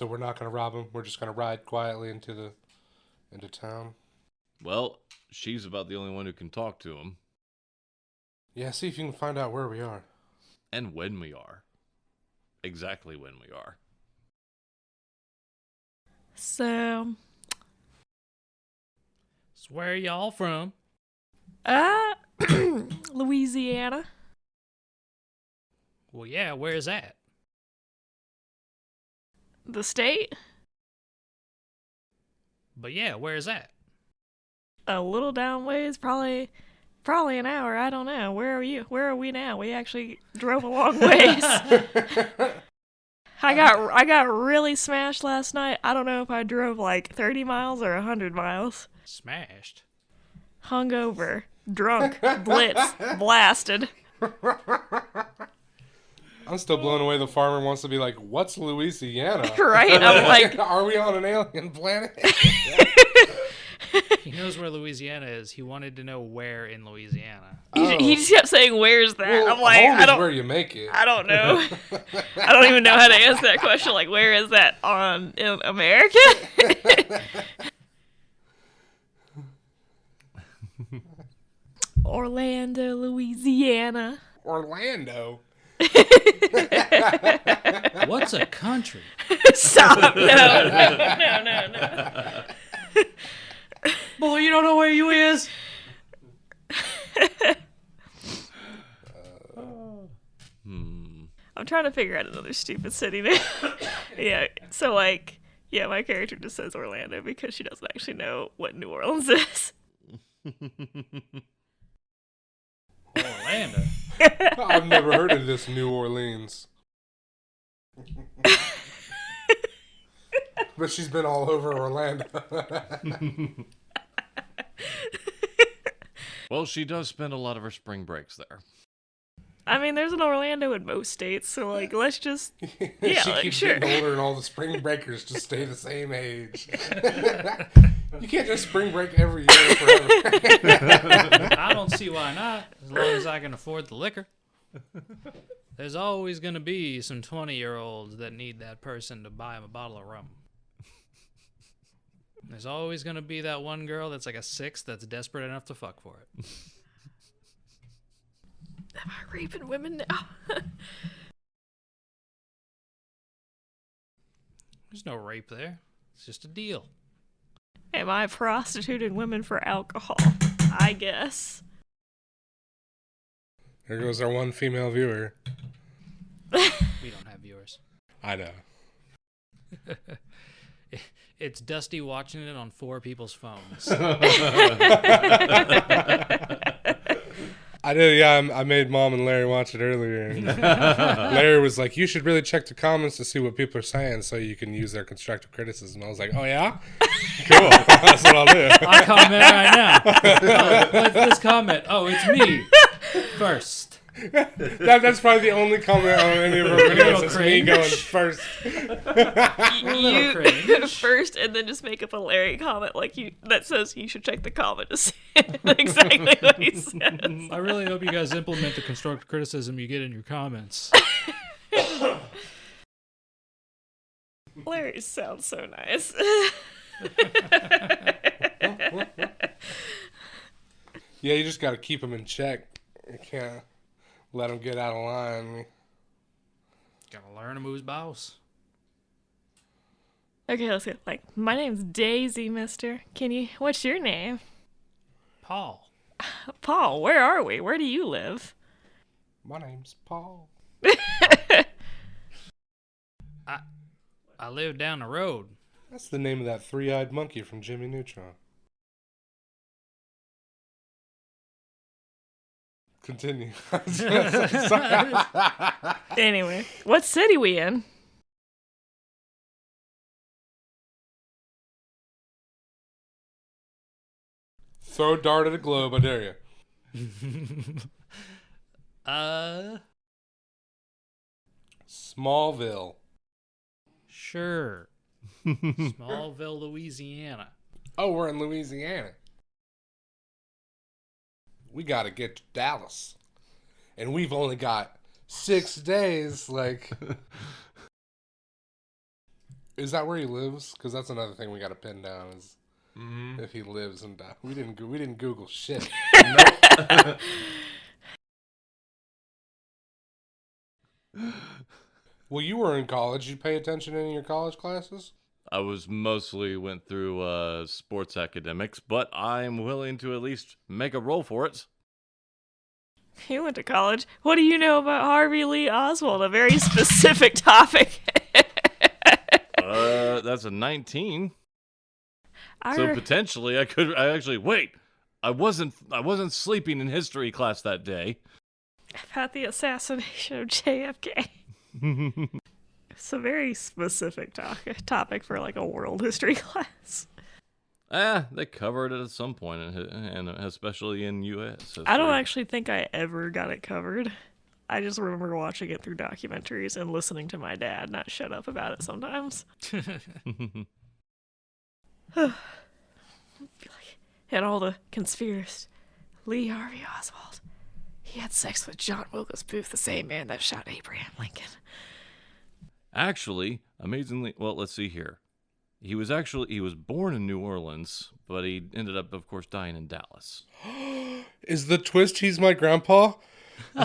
So we're not going to rob him. We're just going to ride quietly into town. Well, she's about the only one who can talk to him. Yeah, see if you can find out where we are. And when we are. Exactly when we are. So where are y'all from? Louisiana. Well, yeah, where is that? The state? But yeah, where is that? A little down ways, probably an hour. I don't know. Where are you? Where are we now? We actually drove a long ways. I got really smashed last night. I don't know if I drove like 30 miles or 100 miles. Smashed. Hungover, drunk, blitz, blasted. I'm still blown away the farmer wants to be like, what's Louisiana? Right? I'm like, are we on an alien planet? He knows where Louisiana is. He wanted to know where in Louisiana. he just kept saying, "Where's that?" Well, I'm like, home I is don't. where you make it. I don't know. I don't even know how to answer that question. Like, where is that in America? Orlando, Louisiana. Orlando. What's a country? Stop! No. Boy, you don't know where you is. I'm trying to figure out another stupid city name. Yeah. So like, yeah, my character just says Orlando because she doesn't actually know what New Orleans is. Orlando. I've never heard of this New Orleans. But she's been all over Orlando. Well, she does spend a lot of her spring breaks there. I mean, there's an Orlando in most states, so like, let's just She like, keeps sure. getting older and all the spring breakers just stay the same age. You can't just spring break every year forever. I don't see why not, as long as I can afford the liquor. There's always going to be some 20-year-olds that need that person to buy them a bottle of rum. There's always going to be that one girl that's like a 6 that's desperate enough to fuck for it. Am I raping women now? There's no rape there. It's just a deal. Am I prostituting women for alcohol? I guess. There goes our one female viewer. We don't have viewers. I know. It's Dusty watching it on 4 people's phones. I did, yeah. I made Mom and Larry watch it earlier. And Larry was like, you should really check the comments to see what people are saying so you can use their constructive criticism. I was like, oh, yeah? Cool. That's what I'll do. I comment right now. Oh, what's this comment? Oh, it's me. First. That's probably the only comment on any of our videos. It's me cringe. going first. You cringe. first, and then just make up a Larry comment like that says you should check the comment to see exactly what he says. I really hope you guys implement the constructive criticism you get in your comments. Larry sounds so nice. Yeah, you just got to keep them in check. You can't let them get out of line. Gotta learn who's boss. Okay, let's go. Like, my name's Daisy, mister. What's your name? Paul. Paul, where are we? Where do you live? My name's Paul. I live down the road. That's the name of that three-eyed monkey from Jimmy Neutron. Continue. Anyway, what city we in? Throw a dart at a globe, I dare you. Smallville. Sure. Smallville, Louisiana. Oh, we're in Louisiana. We gotta get to Dallas. And we've only got 6 days, like... Is that where he lives? Because that's another thing we got to pin down is if he lives and dies. We didn't Google shit. Well, you were in college. You pay attention in your college classes? I was mostly went through sports academics, but I'm willing to at least make a roll for it. He went to college. What do you know about Harvey Lee Oswald? A very specific topic. That's a 19. So potentially I actually wait. I wasn't sleeping in history class that day. About the assassination of JFK. It's a very specific topic for like a world history class. They covered it at some point, and especially in U.S. history. I don't actually think I ever got it covered. I just remember watching it through documentaries and listening to my dad not shut up about it sometimes. And all the conspiracists. Lee Harvey Oswald. He had sex with John Wilkes Booth, the same man that shot Abraham Lincoln. Actually, amazingly, well, let's see here. He was born in New Orleans, but he ended up, of course, dying in Dallas. Is the twist he's my grandpa? We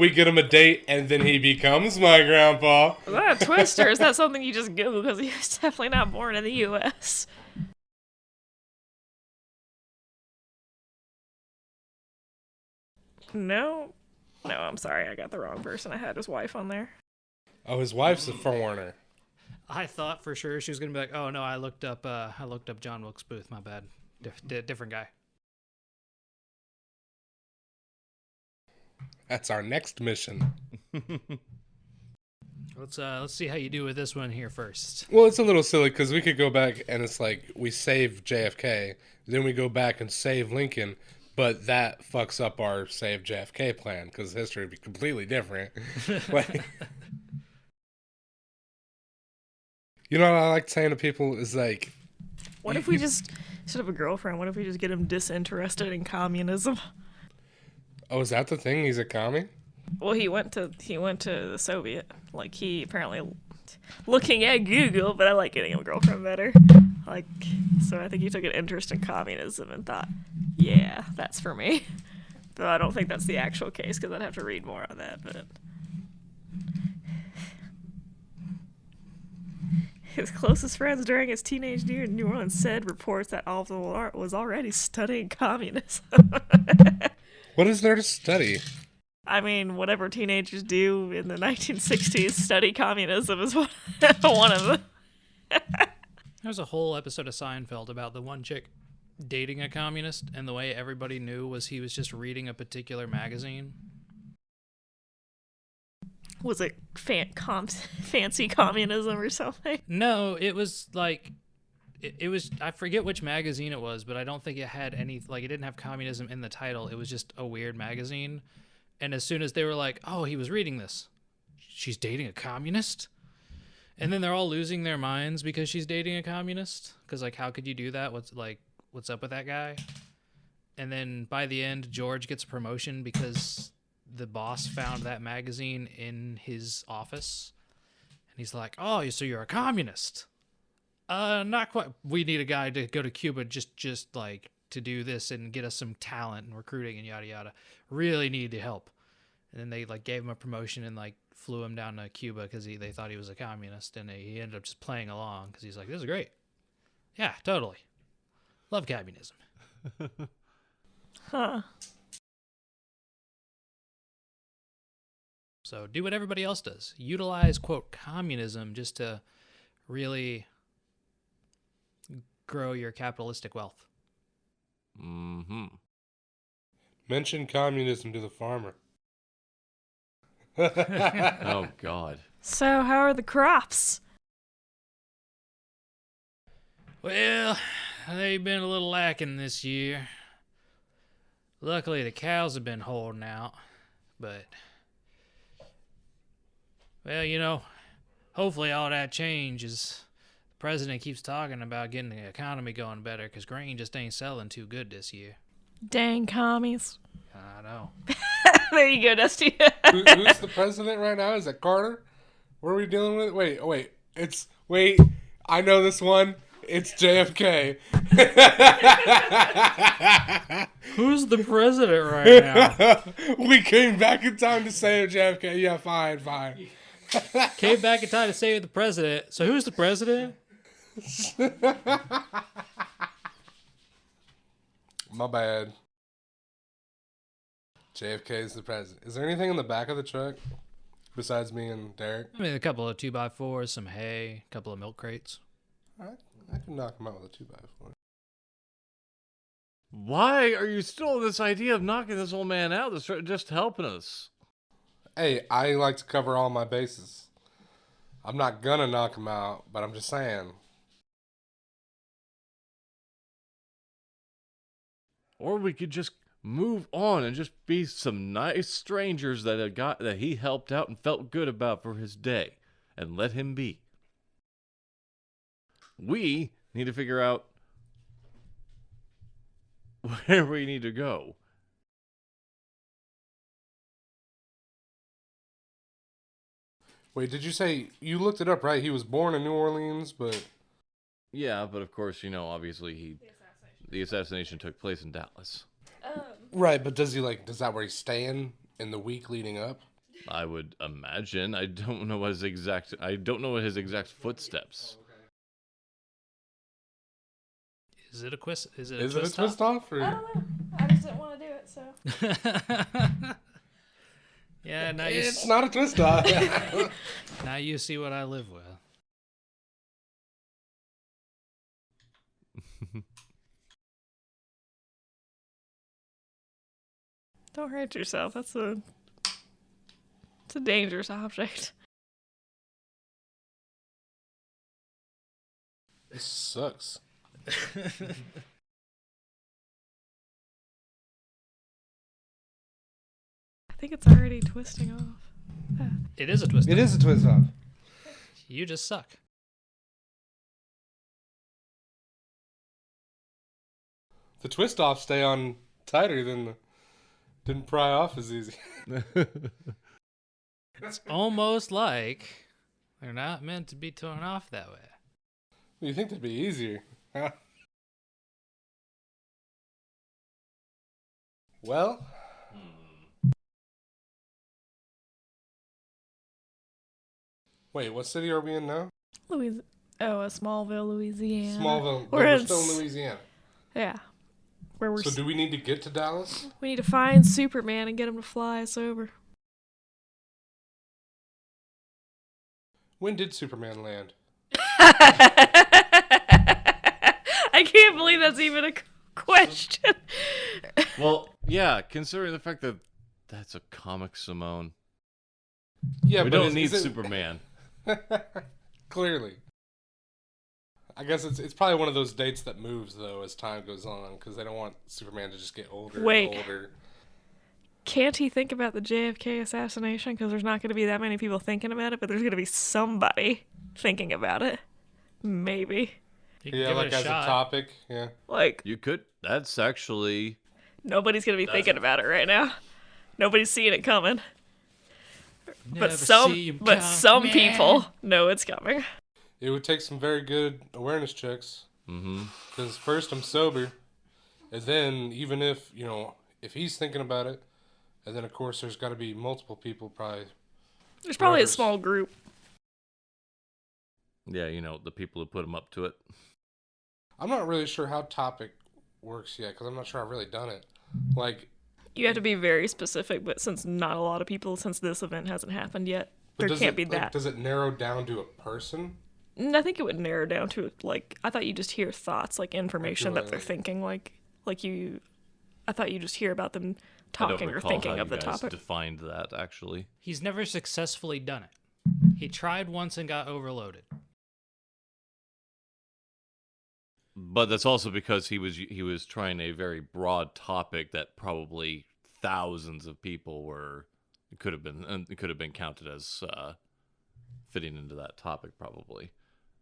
get him a date, and then he becomes my grandpa. Is that a twist, or is that something you just Google because he was definitely not born in the U.S.? No, I'm sorry, I got the wrong person. I had his wife on there. Oh, his wife's a foreigner. I thought for sure she was gonna be like, "Oh no, I looked up John Wilkes Booth. My bad, different guy." That's our next mission. Let's see how you do with this one here first. Well, it's a little silly because we could go back and it's like we save JFK, then we go back and save Lincoln, but that fucks up our save JFK plan because history would be completely different. Like, you know what I like saying to people is like, what if we just, instead of a girlfriend, what if we just get him disinterested in communism? oh, is that the thing? He's a commie? Well, he went to the Soviet. Like, he apparently looking at Google, but I like getting a girlfriend better. Like, so I think he took an interest in communism and thought, yeah, that's for me. Though I don't think that's the actual case because I'd have to read more on that. But his closest friends during his teenage years in New Orleans said reports that Oswald was already studying communism. What is there to study? I mean, whatever teenagers do in the 1960s, study communism is one of them. There's a whole episode of Seinfeld about the one chick dating a communist, and the way everybody knew was he was just reading a particular magazine. Was it fancy communism or something? No, it was like... It was, I forget which magazine it was, but I don't think it had any, like, it didn't have communism in the title. It was just a weird magazine. And as soon as they were like, oh, he was reading this, she's dating a communist? And then they're all losing their minds because she's dating a communist. Because, like, how could you do that? What's up with that guy? And then by the end, George gets a promotion because the boss found that magazine in his office. And he's like, oh, so you're a communist? Not quite. We need a guy to go to Cuba just like to do this and get us some talent and recruiting and yada yada. Really need the help. And then they like gave him a promotion and like flew him down to Cuba because they thought he was a communist, and he ended up just playing along because he's like, this is great. Yeah, totally. Love communism. Huh. So do what everybody else does. Utilize, quote, communism just to really grow your capitalistic wealth. Mm-hmm. Mention communism to the farmer. Oh, God. So, how are the crops? Well, they've been a little lacking this year. Luckily, the cows have been holding out, but, well, you know, hopefully all that changes. The president keeps talking about getting the economy going better because grain just ain't selling too good this year. Dang commies. I know. There you go, Dusty. Who's the president right now? Is it Carter? What are we dealing with? Wait. I know this one. It's JFK. Who's the president right now? We came back in time to save JFK. Yeah, fine. Came back in time to save the president. So who's the president? My bad. JFK is the president. Is there anything in the back of the truck besides me and Derek? I mean, a couple of 2x4s, some hay, a couple of milk crates. I can knock him out with a 2x4. Why are you still on this idea of knocking this old man out? That's just helping us. Hey, I like to cover all my bases. I'm not gonna knock him out, but I'm just saying. Or we could just move on and just be some nice strangers that he helped out and felt good about for his day, and let him be. We need to figure out where we need to go. Wait, did you say you looked it up, right? He was born in New Orleans, but Yeah, but of course, obviously the assassination took place in Dallas. right. But does that where he's staying in the week leading up? I would imagine. I don't know his exact footsteps. Is it a quiz? Is it a Is it a twist twist off? off? Or... I don't know. I just didn't want to do it, so. Yeah, now It's not a twist off. now you see what I live with. Don't hurt yourself. It's a dangerous object. This sucks. I think it's already twisting off. It is a twist. It is a twist off. You just suck. The twist offs stay on tighter than didn't pry off as easy. It's almost like they're not meant to be torn off that way. You think that'd be easier? Huh? Well, wait, what city are we in now? Smallville, Louisiana. Smallville. Where We're it's- still in Louisiana. Yeah. Where we're So do we need to get to Dallas? we need to find Superman and get him to fly us over. When did Superman land? I can't believe that's even a question. Well, yeah, considering the fact that that's a comic, Simone. Yeah, We but don't need is it- Superman. Clearly. I guess it's probably one of those dates that moves, though, as time goes on, because they don't want Superman to just get older Wait. and older. Can't he think about the JFK assassination? Because there's not going to be that many people thinking about it, but there's going to be somebody thinking about it. Maybe. You can Yeah, give like it a as shot. a topic, yeah. Like, You could. That's actually. nobody's going to be thinking about it right now. Nobody's seeing it coming. Never But see 'em come, some man. people know it's coming. It would take some very good awareness checks. Mm-hmm. Because first I'm sober, and then even if, if he's thinking about it, and then of course there's got to be multiple people probably. There's probably a Whoever's- small group. Yeah, the people who put him up to it. I'm not really sure how topic works yet, because I'm not sure I've really done it. Like, You have to be very specific, but since not a lot of people, since this event hasn't happened yet, but there can't be like, that. does it narrow down to a person? I think it would narrow down to, like, I thought you just hear thoughts, like information that they're thinking, like you, I thought you just hear about them I don't talking or recall thinking how of the you guys topic. defined that, actually. He's never successfully done it. He tried once and got overloaded. But that's also because he was trying a very broad topic that probably thousands of people could have been counted as fitting into that topic. Probably,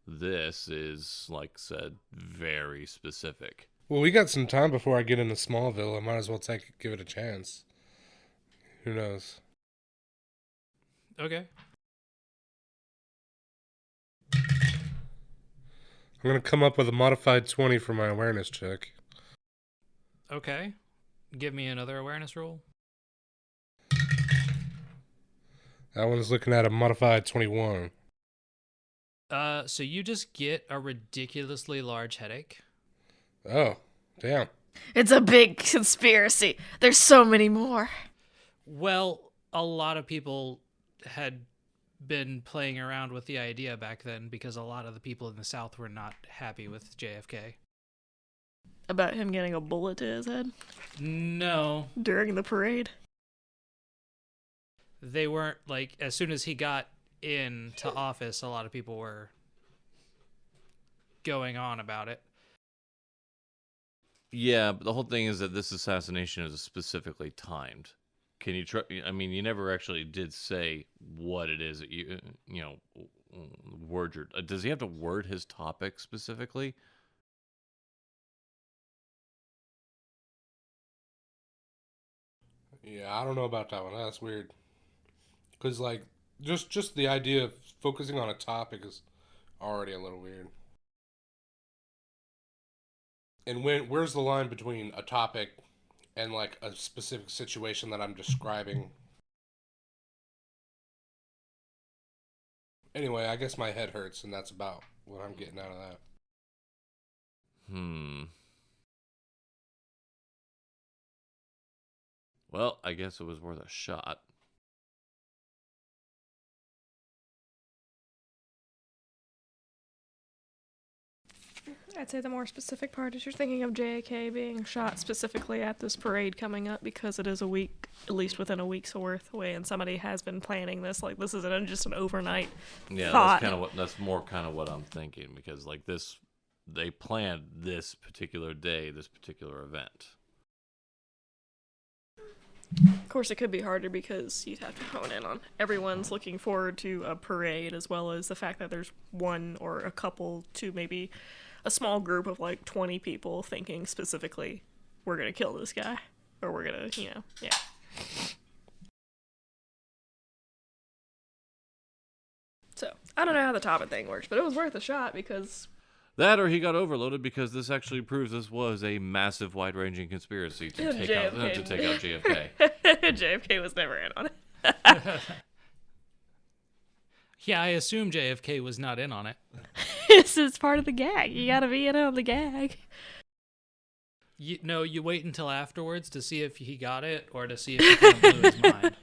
this is, like said, very specific. Well, we got some time before I get into Smallville. I might as well give it a chance. Who knows? Okay. I'm going to come up with a modified 20 for my awareness check. Okay. Give me another awareness roll. That one's looking at a modified 21. So you just get a ridiculously large headache. Oh, damn. It's a big conspiracy. There's so many more. Well, a lot of people had been playing around with the idea back then because a lot of the people in the South were not happy with JFK. About him getting a bullet to his head No. during the parade. They weren't, like, as soon as he got into office, a lot of people were going on about it. Yeah, but the whole thing is that this assassination is specifically timed. Can you try? I mean, you never actually did say what it is that word your. Does he have to word his topic specifically? Yeah, I don't know about that one. That's weird. Because, like, just the idea of focusing on a topic is already a little weird. And where's the line between a topic and, like, a specific situation that I'm describing? Anyway, I guess my head hurts, and that's about what I'm getting out of that. Well, I guess it was worth a shot. I'd say the more specific part is you're thinking of JFK being shot specifically at this parade coming up because it is a week, at least within a week's worth away, and somebody has been planning this. Like, this isn't just an overnight thought. That's more kind of what I'm thinking, because like this, they planned this particular day, this particular event. Of course, it could be harder because you'd have to hone in on everyone's looking forward to a parade, as well as the fact that there's one or a couple to maybe a small group of like 20 people thinking specifically, we're going to kill this guy, or we're going to, yeah. So, I don't know how the topic thing works, but it was worth a shot because... That, or he got overloaded because this actually proves this was a massive, wide-ranging conspiracy to take out JFK. JFK was never in on it. Yeah, I assume JFK was not in on it. This is part of the gag. You gotta be in on the gag. You wait until afterwards to see if he got it or to see if he kind of blew his mind.